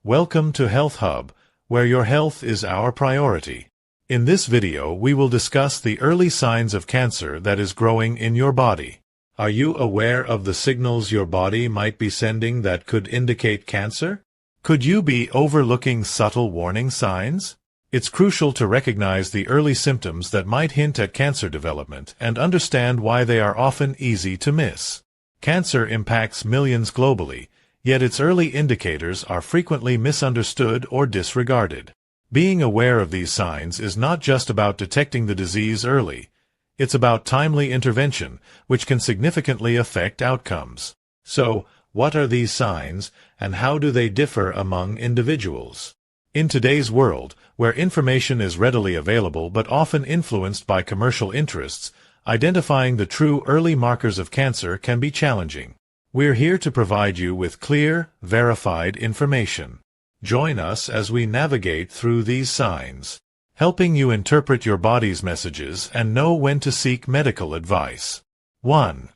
Welcome to Health Hub, where your health is our priority. In this video, we will discuss the early signs of cancer that is growing in your body. Are you aware of the signals your body might be sending that could indicate cancer? Could you be overlooking subtle warning signs? It's crucial to recognize the early symptoms that might hint at cancer development and understand why they are often easy to miss. Cancer impacts millions globally, yet its early indicators are frequently misunderstood or disregarded. Being aware of these signs is not just about detecting the disease early. It's about timely intervention, which can significantly affect outcomes. So, what are these signs, and how do they differ among individuals? In today's world, where information is readily available but often influenced by commercial interests, identifying the true early markers of cancer can be challenging. We're here to provide you with clear, verified information. Join us as we navigate through these signs, helping you interpret your body's messages and know when to seek medical advice. 1.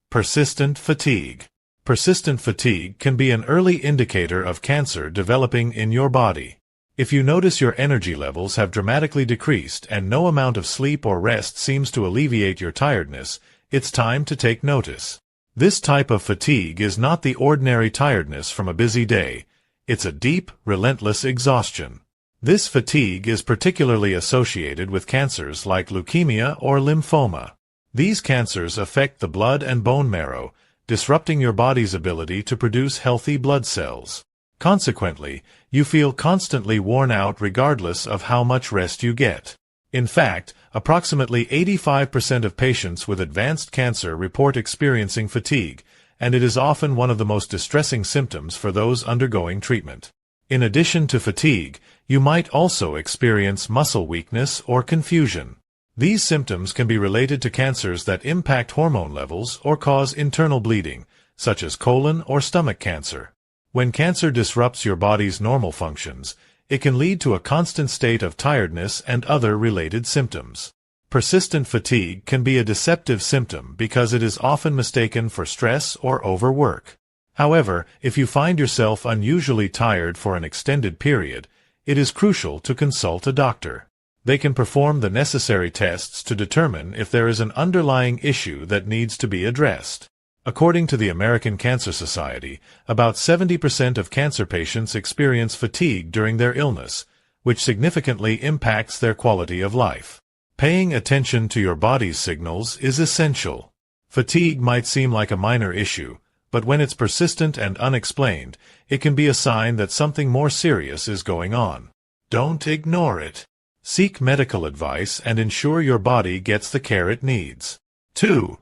Persistent fatigue. Persistent fatigue can be an early indicator of cancer developing in your body. If you notice your energy levels have dramatically decreased and no amount of sleep or rest seems to alleviate your tiredness, it's time to take notice. This type of fatigue is not the ordinary tiredness from a busy day. It's a deep, relentless exhaustion. This fatigue is particularly associated with cancers like leukemia or lymphoma. These cancers affect the blood and bone marrow, disrupting your body's ability to produce healthy blood cells. Consequently, you feel constantly worn out regardless of how much rest you get. In fact, approximately 85% of patients with advanced cancer report experiencing fatigue, and it is often one of the most distressing symptoms for those undergoing treatment. In addition to fatigue, you might also experience muscle weakness or confusion. These symptoms can be related to cancers that impact hormone levels or cause internal bleeding, such as colon or stomach cancer. When cancer disrupts your body's normal functions, it can lead to a constant state of tiredness and other related symptoms. Persistent fatigue can be a deceptive symptom because it is often mistaken for stress or overwork. However, if you find yourself unusually tired for an extended period, it is crucial to consult a doctor. They can perform the necessary tests to determine if there is an underlying issue that needs to be addressed. According to the American Cancer Society, about 70% of cancer patients experience fatigue during their illness, which significantly impacts their quality of life. Paying attention to your body's signals is essential. Fatigue might seem like a minor issue, but when it's persistent and unexplained, it can be a sign that something more serious is going on. Don't ignore it. Seek medical advice and ensure your body gets the care it needs. 2.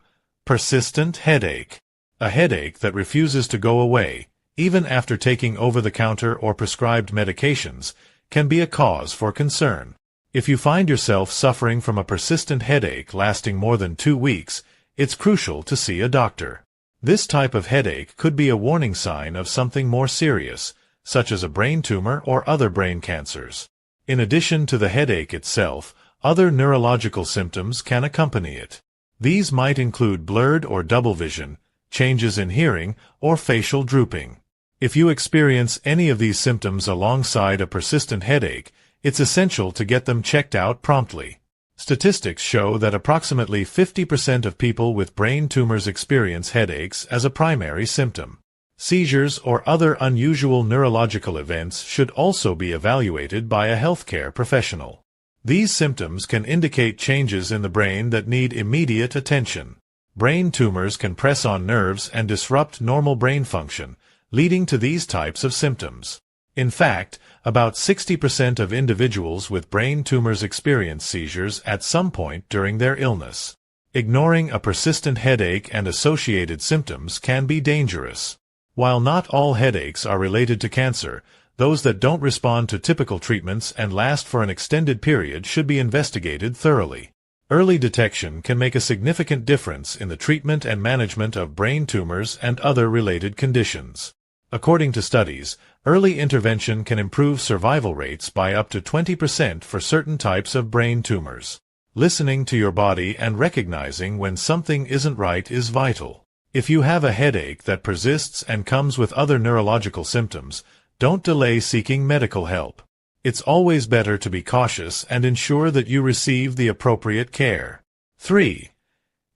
Persistent headache. A headache that refuses to go away, even after taking over-the-counter or prescribed medications, can be a cause for concern. If you find yourself suffering from a persistent headache lasting more than 2 weeks, it's crucial to see a doctor. This type of headache could be a warning sign of something more serious, such as a brain tumor or other brain cancers. In addition to the headache itself, other neurological symptoms can accompany it. These might include blurred or double vision, changes in hearing, or facial drooping. If you experience any of these symptoms alongside a persistent headache, it's essential to get them checked out promptly. Statistics show that approximately 50% of people with brain tumors experience headaches as a primary symptom. Seizures or other unusual neurological events should also be evaluated by a healthcare professional. These symptoms can indicate changes in the brain that need immediate attention. Brain tumors can press on nerves and disrupt normal brain function, leading to these types of symptoms. In fact, about 60% of individuals with brain tumors experience seizures at some point during their illness. Ignoring a persistent headache and associated symptoms can be dangerous. While not all headaches are related to cancer, those that don't respond to typical treatments and last for an extended period should be investigated thoroughly. Early detection can make a significant difference in the treatment and management of brain tumors and other related conditions. According to studies, early intervention can improve survival rates by up to 20% for certain types of brain tumors. Listening to your body and recognizing when something isn't right is vital. If you have a headache that persists and comes with other neurological symptoms, Don't delay seeking medical help. It's always better to be cautious and ensure that you receive the appropriate care. 3.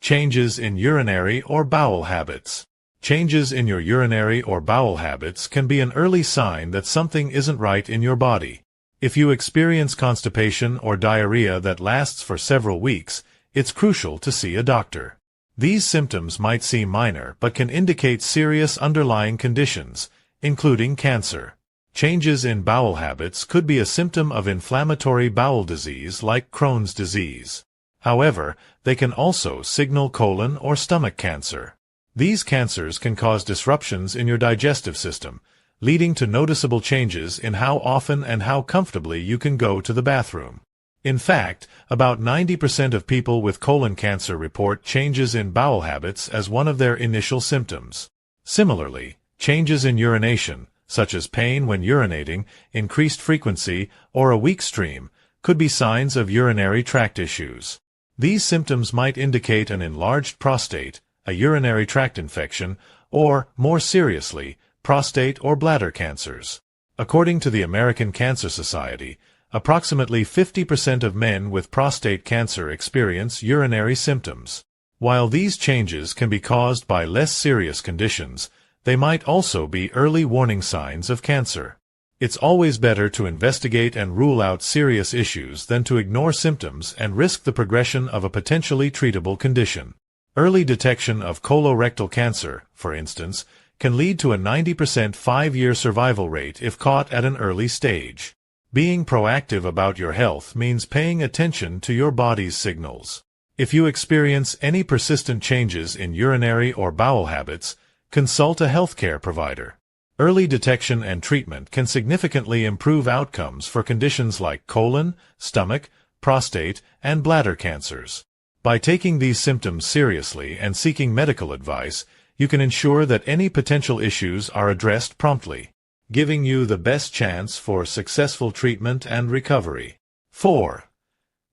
Changes in urinary or bowel habits. Changes in your urinary or bowel habits can be an early sign that something isn't right in your body. If you experience constipation or diarrhea that lasts for several weeks, it's crucial to see a doctor. These symptoms might seem minor but can indicate serious underlying conditions, including cancer. Changes in bowel habits could be a symptom of inflammatory bowel disease like Crohn's disease. However, they can also signal colon or stomach cancer. These cancers can cause disruptions in your digestive system, leading to noticeable changes in how often and how comfortably you can go to the bathroom. In fact, about 90% of people with colon cancer report changes in bowel habits as one of their initial symptoms. Similarly, changes in urination, such as pain when urinating, increased frequency, or a weak stream, could be signs of urinary tract issues. These symptoms might indicate an enlarged prostate, a urinary tract infection, or, more seriously, prostate or bladder cancers. According to the American Cancer Society, approximately 50% of men with prostate cancer experience urinary symptoms. While these changes can be caused by less serious conditions, they might also be early warning signs of cancer. It's always better to investigate and rule out serious issues than to ignore symptoms and risk the progression of a potentially treatable condition. Early detection of colorectal cancer, for instance, can lead to a 90% 5-year survival rate if caught at an early stage. Being proactive about your health means paying attention to your body's signals. If you experience any persistent changes in urinary or bowel habits, consult a healthcare provider. Early detection and treatment can significantly improve outcomes for conditions like colon, stomach, prostate, and bladder cancers. By taking these symptoms seriously and seeking medical advice, you can ensure that any potential issues are addressed promptly, giving you the best chance for successful treatment and recovery. 4.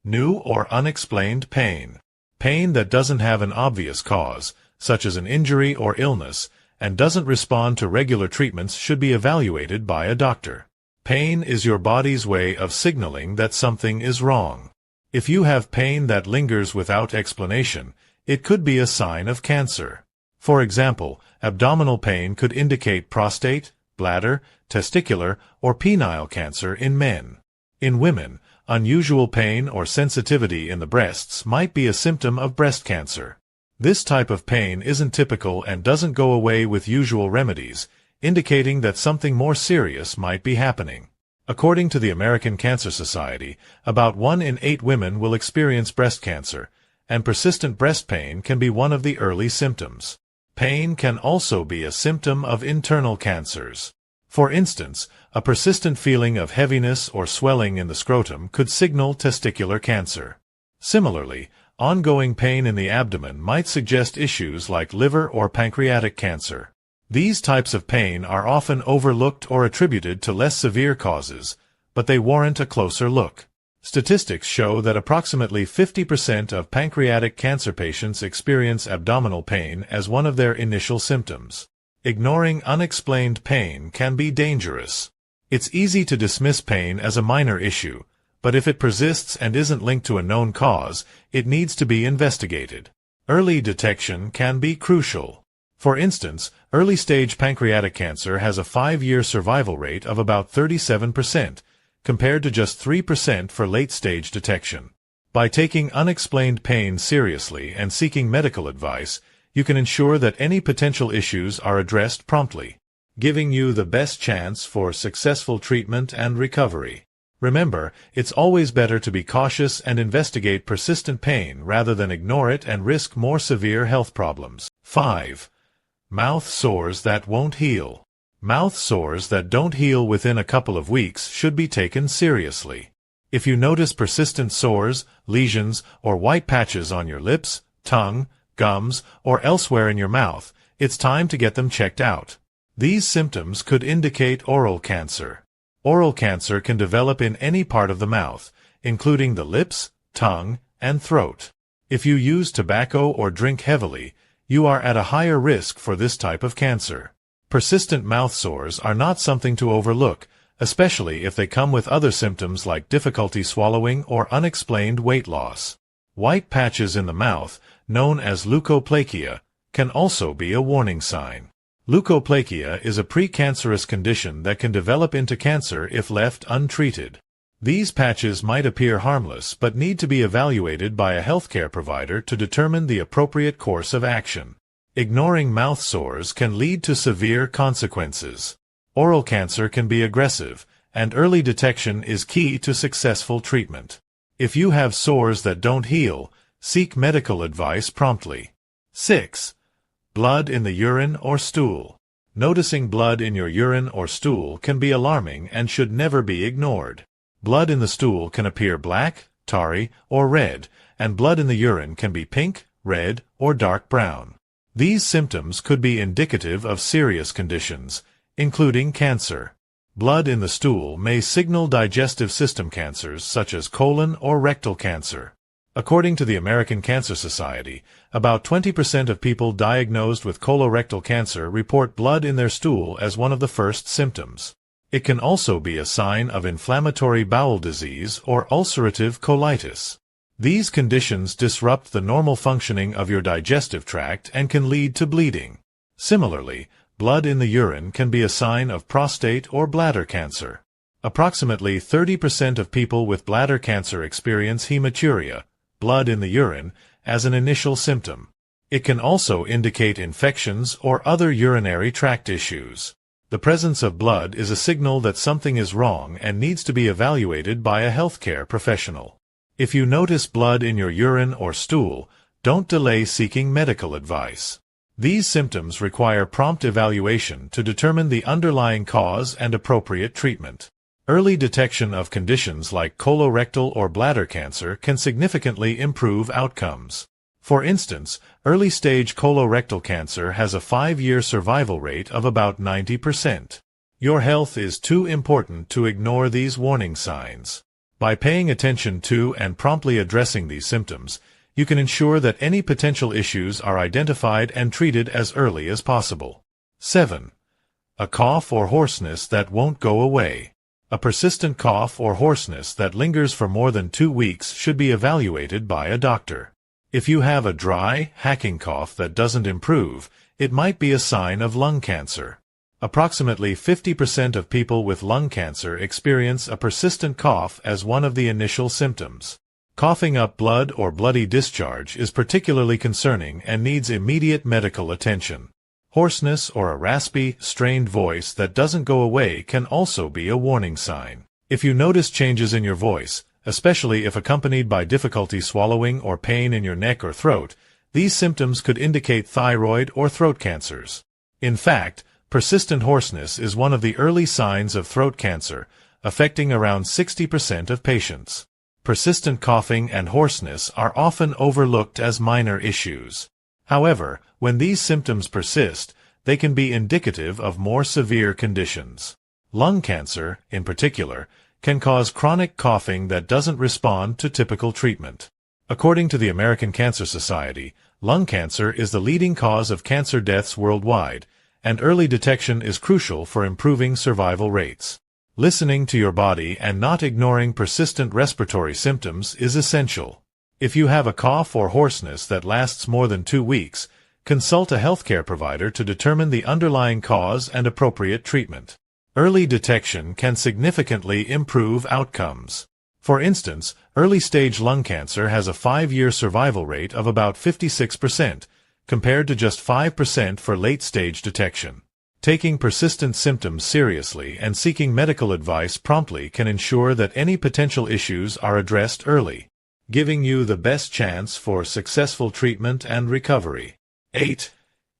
New or unexplained pain. Pain that doesn't have an obvious cause, such as an injury or illness, and doesn't respond to regular treatments should be evaluated by a doctor. Pain is your body's way of signaling that something is wrong. If you have pain that lingers without explanation, it could be a sign of cancer. For example, abdominal pain could indicate prostate, bladder, testicular, or penile cancer in men. In women, unusual pain or sensitivity in the breasts might be a symptom of breast cancer. This type of pain isn't typical and doesn't go away with usual remedies, indicating that something more serious might be happening. According to the American Cancer Society, about 1 in 8 women will experience breast cancer, and persistent breast pain can be one of the early symptoms. Pain can also be a symptom of internal cancers. For instance, a persistent feeling of heaviness or swelling in the scrotum could signal testicular cancer. Similarly, ongoing pain in the abdomen might suggest issues like liver or pancreatic cancer. These types of pain are often overlooked or attributed to less severe causes, but they warrant a closer look. Statistics show that approximately 50% of pancreatic cancer patients experience abdominal pain as one of their initial symptoms. Ignoring unexplained pain can be dangerous. It's easy to dismiss pain as a minor issue, but if it persists and isn't linked to a known cause, it needs to be investigated. Early detection can be crucial. For instance, early-stage pancreatic cancer has a 5-year survival rate of about 37%, compared to just 3% for late-stage detection. By taking unexplained pain seriously and seeking medical advice, you can ensure that any potential issues are addressed promptly, giving you the best chance for successful treatment and recovery. Remember, it's always better to be cautious and investigate persistent pain rather than ignore it and risk more severe health problems. 5. Mouth sores that won't heal. Mouth sores that don't heal within a couple of weeks should be taken seriously. If you notice persistent sores, lesions, or white patches on your lips, tongue, gums, or elsewhere in your mouth, it's time to get them checked out. These symptoms could indicate oral cancer. Oral cancer can develop in any part of the mouth, including the lips, tongue, and throat. If you use tobacco or drink heavily, you are at a higher risk for this type of cancer. Persistent mouth sores are not something to overlook, especially if they come with other symptoms like difficulty swallowing or unexplained weight loss. White patches in the mouth, known as leukoplakia, can also be a warning sign. Leukoplakia is a precancerous condition that can develop into cancer if left untreated. These patches might appear harmless but need to be evaluated by a healthcare provider to determine the appropriate course of action. Ignoring mouth sores can lead to severe consequences. Oral cancer can be aggressive, and early detection is key to successful treatment. If you have sores that don't heal, seek medical advice promptly. 6. Blood in the urine or stool. Noticing blood in your urine or stool can be alarming and should never be ignored. Blood in the stool can appear black, tarry, or red, and blood in the urine can be pink, red, or dark brown. These symptoms could be indicative of serious conditions, including cancer. Blood in the stool may signal digestive system cancers such as colon or rectal cancer. According to the American Cancer Society, about 20% of people diagnosed with colorectal cancer report blood in their stool as one of the first symptoms. It can also be a sign of inflammatory bowel disease or ulcerative colitis. These conditions disrupt the normal functioning of your digestive tract and can lead to bleeding. Similarly, blood in the urine can be a sign of prostate or bladder cancer. Approximately 30% of people with bladder cancer experience hematuria, blood in the urine, as an initial symptom. It can also indicate infections or other urinary tract issues. The presence of blood is a signal that something is wrong and needs to be evaluated by a healthcare professional. If you notice blood in your urine or stool, don't delay seeking medical advice. These symptoms require prompt evaluation to determine the underlying cause and appropriate treatment. Early detection of conditions like colorectal or bladder cancer can significantly improve outcomes. For instance, early-stage colorectal cancer has a 5-year survival rate of about 90%. Your health is too important to ignore these warning signs. By paying attention to and promptly addressing these symptoms, you can ensure that any potential issues are identified and treated as early as possible. 7. A cough or hoarseness that won't go away. A persistent cough or hoarseness that lingers for more than 2 weeks should be evaluated by a doctor. If you have a dry, hacking cough that doesn't improve, it might be a sign of lung cancer. Approximately 50% of people with lung cancer experience a persistent cough as one of the initial symptoms. Coughing up blood or bloody discharge is particularly concerning and needs immediate medical attention. Hoarseness or a raspy, strained voice that doesn't go away can also be a warning sign. If you notice changes in your voice, especially if accompanied by difficulty swallowing or pain in your neck or throat, these symptoms could indicate thyroid or throat cancers. In fact, persistent hoarseness is one of the early signs of throat cancer, affecting around 60% of patients. Persistent coughing and hoarseness are often overlooked as minor issues. However, when these symptoms persist, they can be indicative of more severe conditions. Lung cancer, in particular, can cause chronic coughing that doesn't respond to typical treatment. According to the American Cancer Society, lung cancer is the leading cause of cancer deaths worldwide, and early detection is crucial for improving survival rates. Listening to your body and not ignoring persistent respiratory symptoms is essential. If you have a cough or hoarseness that lasts more than 2 weeks, consult a healthcare provider to determine the underlying cause and appropriate treatment. Early detection can significantly improve outcomes. For instance, early-stage lung cancer has a 5-year survival rate of about 56%, compared to just 5% for late-stage detection. Taking persistent symptoms seriously and seeking medical advice promptly can ensure that any potential issues are addressed early, giving you the best chance for successful treatment and recovery. 8.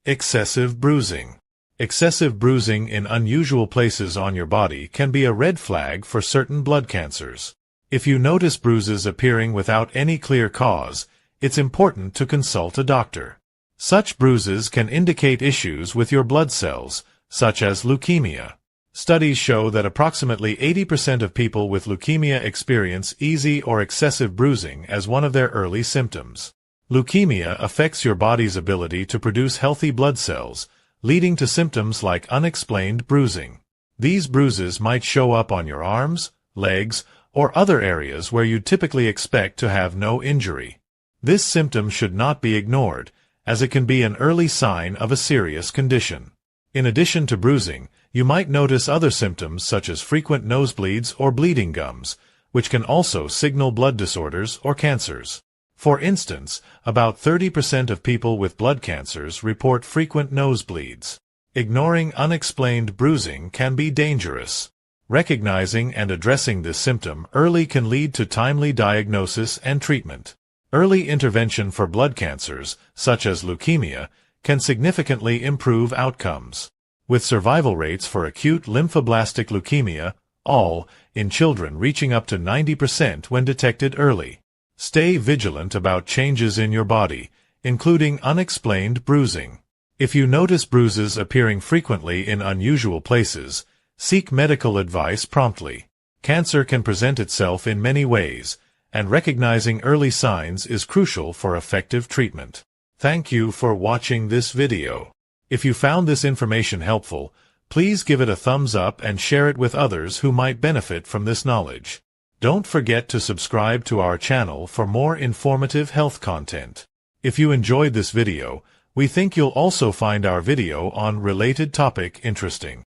Excessive bruising. Excessive bruising in unusual places on your body can be a red flag for certain blood cancers. If you notice bruises appearing without any clear cause, it's important to consult a doctor. Such bruises can indicate issues with your blood cells, such as leukemia. Studies show that approximately 80% of people with leukemia experience easy or excessive bruising as one of their early symptoms. Leukemia affects your body's ability to produce healthy blood cells, leading to symptoms like unexplained bruising. These bruises might show up on your arms, legs, or other areas where you typically expect to have no injury. This symptom should not be ignored, as it can be an early sign of a serious condition. In addition to bruising, you might notice other symptoms such as frequent nosebleeds or bleeding gums, which can also signal blood disorders or cancers. For instance, about 30% of people with blood cancers report frequent nosebleeds. Ignoring unexplained bruising can be dangerous. Recognizing and addressing this symptom early can lead to timely diagnosis and treatment. Early intervention for blood cancers, such as leukemia, can significantly improve outcomes. With survival rates for acute lymphoblastic leukemia, ALL, in children reaching up to 90% when detected early. Stay vigilant about changes in your body, including unexplained bruising. If you notice bruises appearing frequently in unusual places, seek medical advice promptly. Cancer can present itself in many ways, and recognizing early signs is crucial for effective treatment. Thank you for watching this video. If you found this information helpful, please give it a thumbs up and share it with others who might benefit from this knowledge. Don't forget to subscribe to our channel for more informative health content. If you enjoyed this video, we think you'll also find our video on related topic interesting.